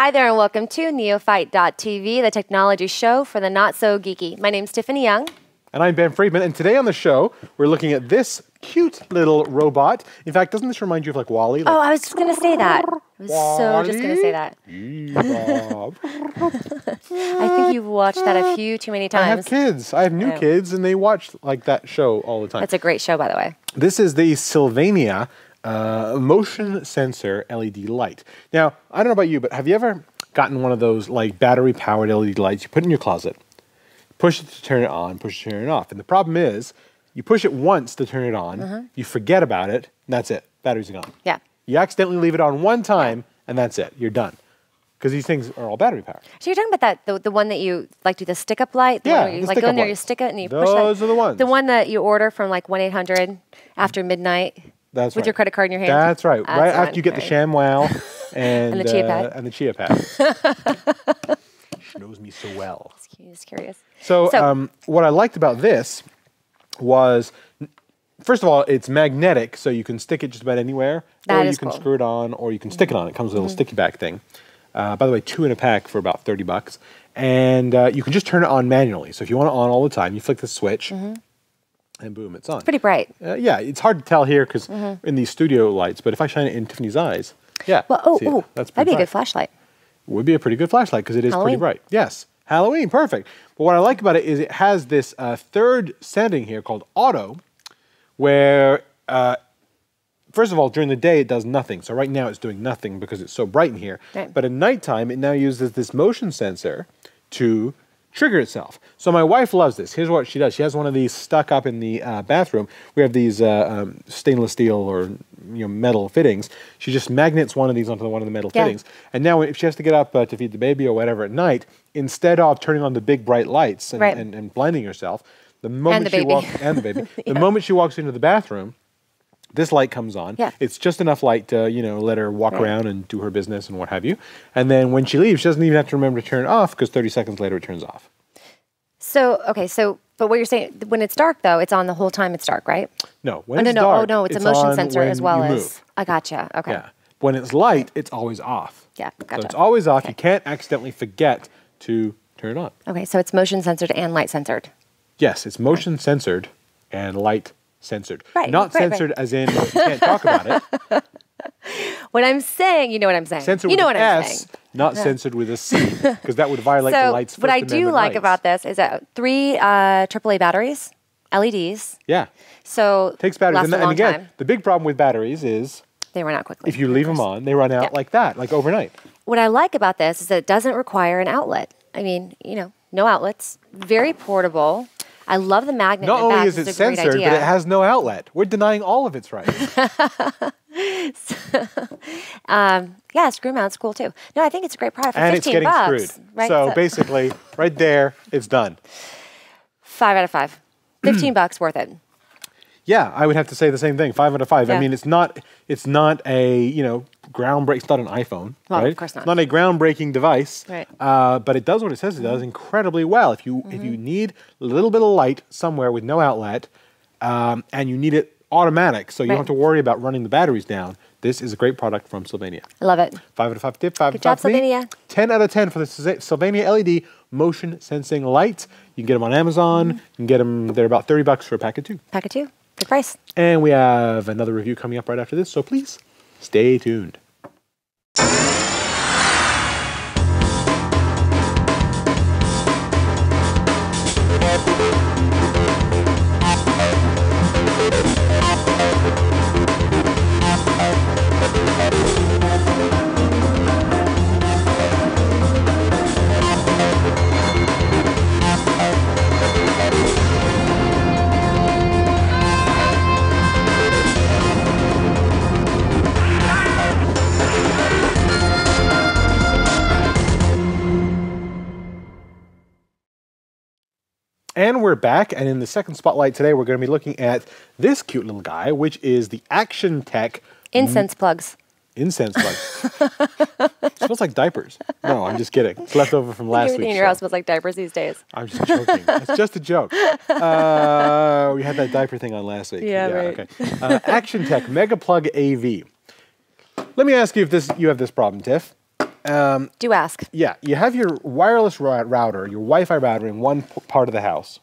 Hi there and welcome to Neophyte.tv, the technology show for the not-so-geeky. My name's Tiffany Young. And I'm Ben Friedman, and today on the show, we're looking at this cute little robot. In fact, doesn't this remind you of like WALL-E? Like, oh, I was just going to say that. I was so just going to say that. I think you've watched that a few too many times. I have kids. I have new kids, and they watch like that show all the time. That's a great show, by the way. This is the Sylvania motion sensor LED light. Now, I don't know about you, but have you ever gotten one of those like battery-powered LED lights you put in your closet? Push it to turn it on, push it to turn it off. And the problem is, you push it once to turn it on, you forget about it, and that's it. Batteries are gone. Yeah. You accidentally leave it on one time, and that's it. You're done. Because these things are all battery powered. So you're talking about that, the one that you like do the stick-up light? The one where you like go in there, you stick it, and you push that. Those are the ones. The one that you order from like 1-800 after midnight. That's with right. your credit card in your hand. That's right. Right after you get the ShamWow and the Chia Pet. And the Chia Pet. She knows me so well. Just curious. So what I liked about this was, first of all, it's magnetic, so you can stick it just about anywhere. Or you can screw it on, or you can stick it on. It comes with a little sticky back thing. By the way, 2 in a pack for about $30. And you can just turn it on manually. So if you want it on all the time, you flick the switch, and boom, it's on. It's pretty bright. Yeah, it's hard to tell here because in these studio lights, but if I shine it in Tiffany's eyes, yeah. Well, that's that'd be a bright. good flashlight. Would be a pretty good flashlight because it is pretty bright. Yes, Halloween, perfect. But what I like about it is it has this third setting here called Auto, where first of all, during the day it does nothing. So right now it's doing nothing because it's so bright in here. Right. But at nighttime, it now uses this motion sensor to trigger itself. So my wife loves this. Here's what she does. She has one of these stuck up in the bathroom. We have these stainless steel or metal fittings. She just magnets one of these onto one of the metal fittings. And now if she has to get up to feed the baby or whatever at night, instead of turning on the big bright lights and blinding herself, the moment she walks the moment she walks into the bathroom, this light comes on. Yeah. It's just enough light to, let her walk around and do her business and what have you. And then when she leaves, she doesn't even have to remember to turn it off because 30 seconds later it turns off. So, but what you're saying, when it's dark though, it's on the whole time it's dark, right? No, when it's dark, it's a motion sensor as well as, I gotcha, okay. Yeah. When it's light, it's always off. Yeah, gotcha. So it's always off. You can't accidentally forget to turn it on. Okay, so it's motion censored and light censored. Yes, it's motion censored and light censored. Right, not censored as in you can't talk about it. What I'm saying, you know what I'm saying. Censored with an S, not censored with a C, because that would violate the light's First Amendment rights. What I do like about this is that 3 AAA batteries, LEDs. Yeah. So takes batteries. And again, the big problem with batteries is they run out quickly. If you leave them on, they run out like that, like overnight. What I like about this is that it doesn't require an outlet. I mean, no outlets. Very portable. I love the magnet. Not only is it censored, but it has no outlet. We're denying all of its rights. Yeah, screw mount's cool too. No, I think it's a great product for $15. And it's getting screwed. Right? So basically, right there, it's done. 5 out of 5. $15 worth it. Yeah, I would have to say the same thing. 5 out of 5. Yeah. I mean, it's not a groundbreaking. It's not an iPhone, well, right? Of course not. It's not a groundbreaking device, right? But it does what it says it does incredibly well. If you need a little bit of light somewhere with no outlet, and you need it automatic, so you don't have to worry about running the batteries down, this is a great product from Sylvania. I love it. 5 out of 5 tip. 5 Good job, Sylvania. 10 out of 10 for the Sylvania LED motion sensing light. You can get them on Amazon. You can get them. They're about $30 for a pack of 2. Pack of 2. Good price. And we have another review coming up right after this, so please stay tuned. And we're back, and in the second spotlight today, we're going to be looking at this cute little guy, which is the Actiontec incense plugs. Incense plugs. It smells like diapers. No, I'm just kidding. It's left over from last week. Everything in your house smells like diapers these days. I'm just joking. It's just a joke. We had that diaper thing on last week. Yeah, right. Okay. Actiontec MegaPlug AV. Let me ask you if you have this problem, Tiff. Do ask. Yeah, you have your wireless router, your Wi-Fi router in one part of the house.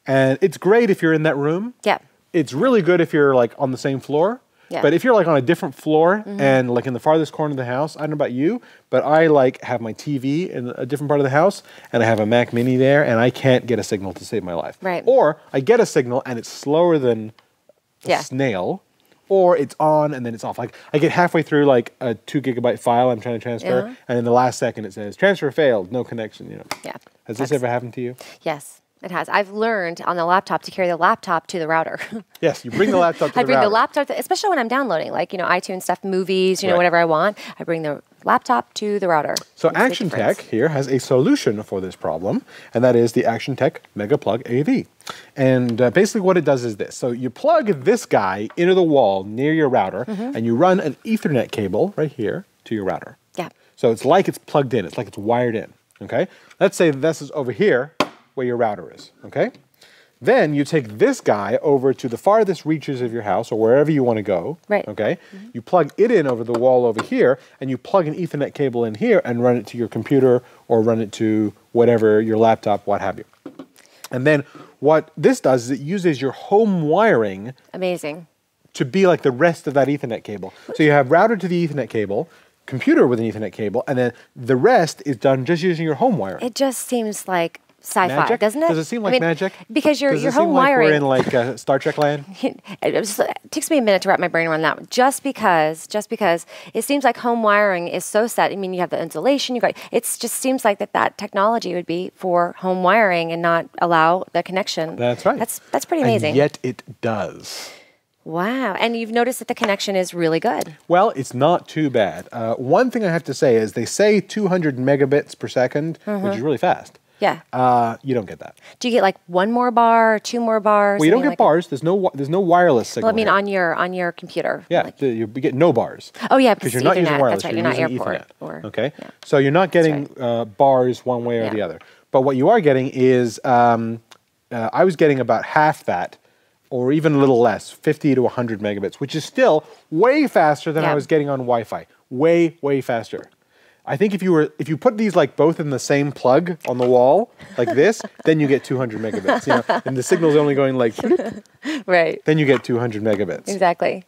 And it's great if you're in that room. Yeah. It's really good if you're like on the same floor. Yeah. But if you're like on a different floor and like in the farthest corner of the house, I don't know about you, but I like have my TV in a different part of the house and I have a Mac Mini there and I can't get a signal to save my life. Right. Or I get a signal and it's slower than a snail, or it's on and then it's off. Like I get halfway through like a 2 GB file I'm trying to transfer and in the last second it says transfer failed, no connection, you know. Yeah. Has this ever happened to you? Yes. It has. I've learned on the laptop to carry the laptop to the router. Yes, you bring the laptop to the router. I bring the laptop, especially when I'm downloading, like, iTunes stuff, movies, whatever I want. I bring the laptop to the router. So Actiontec here has a solution for this problem, and that is the Actiontec MegaPlug AV. And basically what it does is this. So you plug this guy into the wall near your router, and you run an Ethernet cable right here to your router. Yeah. So it's like it's plugged in. It's like it's wired in, okay? Let's say this is over here, where your router is, okay? Then you take this guy over to the farthest reaches of your house or wherever you want to go, right? Okay? You plug it in over the wall over here and you plug an Ethernet cable in here and run it to your computer or run it to whatever, your laptop, what have you. And then what this does is it uses your home wiring to be like the rest of that Ethernet cable. So you have router to the Ethernet cable, computer with an Ethernet cable, and then the rest is done just using your home wiring. It just seems like sci-fi, doesn't it? Does it seem like magic? Because your home like wiring. We're in like Star Trek land. It takes me a minute to wrap my brain around that. Just because it seems like home wiring is so set. I mean, you have the insulation. It just seems like that technology would be for home wiring and not allow the connection. That's right. That's pretty amazing. And yet it does. Wow. And you've noticed that the connection is really good. Well, it's not too bad. One thing I have to say is they say 200 megabits per second, which is really fast. Yeah. You don't get that. Do you get like 1 more bar, 2 more bars? Well, you don't get bars. There's no wireless signal. Well, I mean, on your computer. Yeah, you get no bars. Oh yeah, because you're not using wireless. That's right. You're not airport. Okay. Yeah. So you're not getting bars one way or the other. But what you are getting is, I was getting about half that, or even a little less, 50 to 100 megabits, which is still way faster than I was getting on Wi-Fi. Way, way faster. I think if you put these like both in the same plug on the wall like this, then you get 200 megabits. And the signal's only going like right. Then you get 200 megabits. Exactly.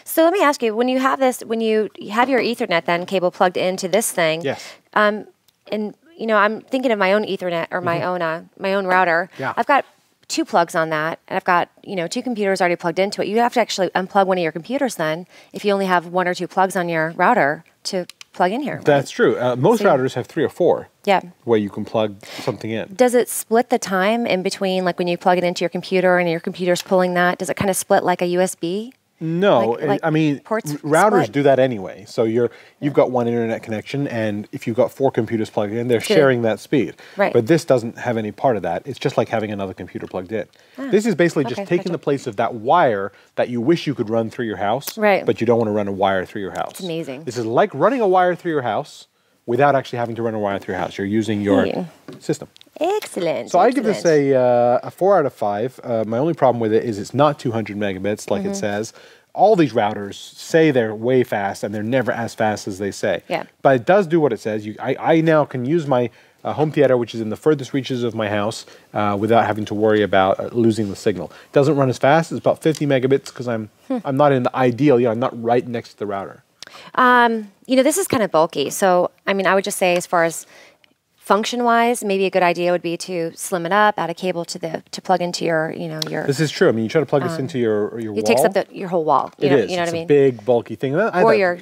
So let me ask you, when you have your Ethernet then cable plugged into this thing, yes. And I'm thinking of my own Ethernet or my own router. Yeah. I've got 2 plugs on that, and I've got 2 computers already plugged into it. You have to actually unplug one of your computers then if you only have 1 or 2 plugs on your router to plug in here. Right? That's true. Most routers have 3 or 4. Yeah. Where you can plug something in. Does it split the time in between, like when you plug it into your computer and your computer's pulling that? Does it kind of split like a USB? No, I mean, routers split? do that anyway. So you've got one internet connection, and if you've got 4 computers plugged in, they're sharing that speed. Right. But this doesn't have any part of that. It's just like having another computer plugged in. This is basically just taking the place of that wire that you wish you could run through your house, but you don't want to run a wire through your house. It's amazing. This is like running a wire through your house without actually having to run a wire through your house. You're using your system. Excellent. So I give this a 4 out of 5. My only problem with it is it's not 200 megabits like it says. All these routers say they're way fast, and they're never as fast as they say. Yeah. But it does do what it says. I now can use my home theater, which is in the furthest reaches of my house, without having to worry about losing the signal. It doesn't run as fast. It's about 50 megabits because I'm not in the ideal. I'm not right next to the router. This is kind of bulky. So, I mean, I would just say as far as function-wise, maybe a good idea would be to slim it up, add a cable to plug into your. This is true. I mean, you try to plug this into your wall. It takes up your whole wall. You know what I mean? It's a big, bulky thing. Or your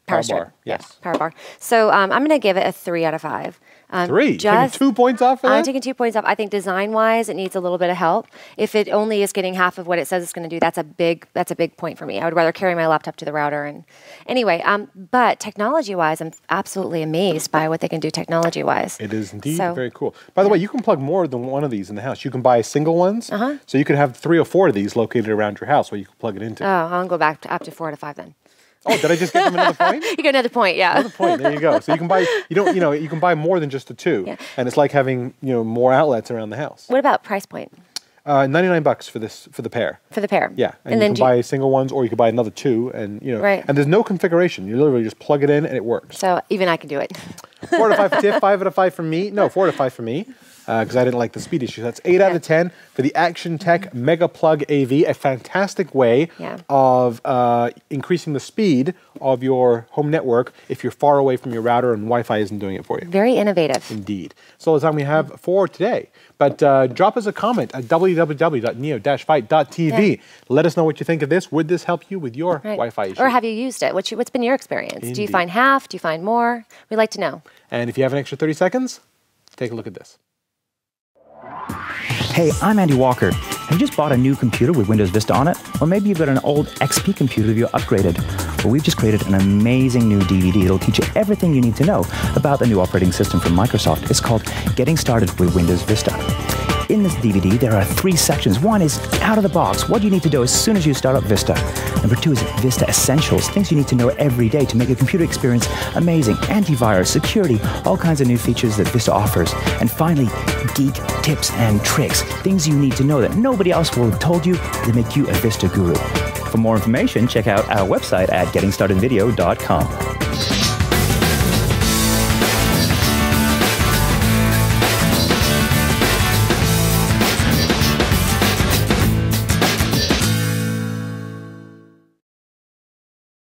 power bar. Yes. Yeah, power bar. So I'm going to give it a 3 out of 5. 3? Taking 2 points off for that? I'm taking 2 points off. I think design-wise, it needs a little bit of help. If it only is getting half of what it says it's going to do, that's a big point for me. I would rather carry my laptop to the router. And anyway, but technology-wise, I'm absolutely amazed by what they can do technology-wise. It is indeed very cool. By the way, you can plug more than one of these in the house. You can buy single ones. So you could have 3 or 4 of these located around your house where you can plug it into. Oh, I'll go back up to 4 to 5 then. Oh, did I just give them another point? You get another point, yeah. Another point. There you go. So you can buy. You can buy more than just the 2, and it's like having more outlets around the house. What about price point? $99 for the pair. For the pair. Yeah, and you can buy single ones, or you can buy another 2, and Right. and there's no configuration. You literally just plug it in, and it works. So even I can do it. 4 out of 5 for Tiff, 5 out of 5 for me. No, 4 out of 5 for me, because I didn't like the speed issue. That's 8 out of 10 for the Actiontec MegaPlug AV, a fantastic way of increasing the speed of your home network if you're far away from your router and Wi-Fi isn't doing it for you. Very innovative. Indeed. So that's all the time we have for today. But drop us a comment at www.neo-fight.tv. Yeah. Let us know what you think of this. Would this help you with your Wi-Fi issue? Or have you used it? What's been your experience? Indeed. Do you find half? Do you find more? We'd like to know. And if you have an extra 30 seconds, take a look at this. Hey, I'm Andy Walker. Have you just bought a new computer with Windows Vista on it? Or maybe you've got an old XP computer that you're upgraded. Well, we've just created an amazing new DVD that'll teach you everything you need to know about the new operating system from Microsoft. It's called Getting Started with Windows Vista. In this DVD, there are 3 sections. 1 is out of the box, what you need to do as soon as you start up Vista. Number 2 is Vista Essentials, things you need to know every day to make your computer experience amazing. Antivirus, security, all kinds of new features that Vista offers. And finally, geek tips and tricks, things you need to know that nobody else will have told you to make you a Vista guru. For more information, check out our website at gettingstartedvideo.com.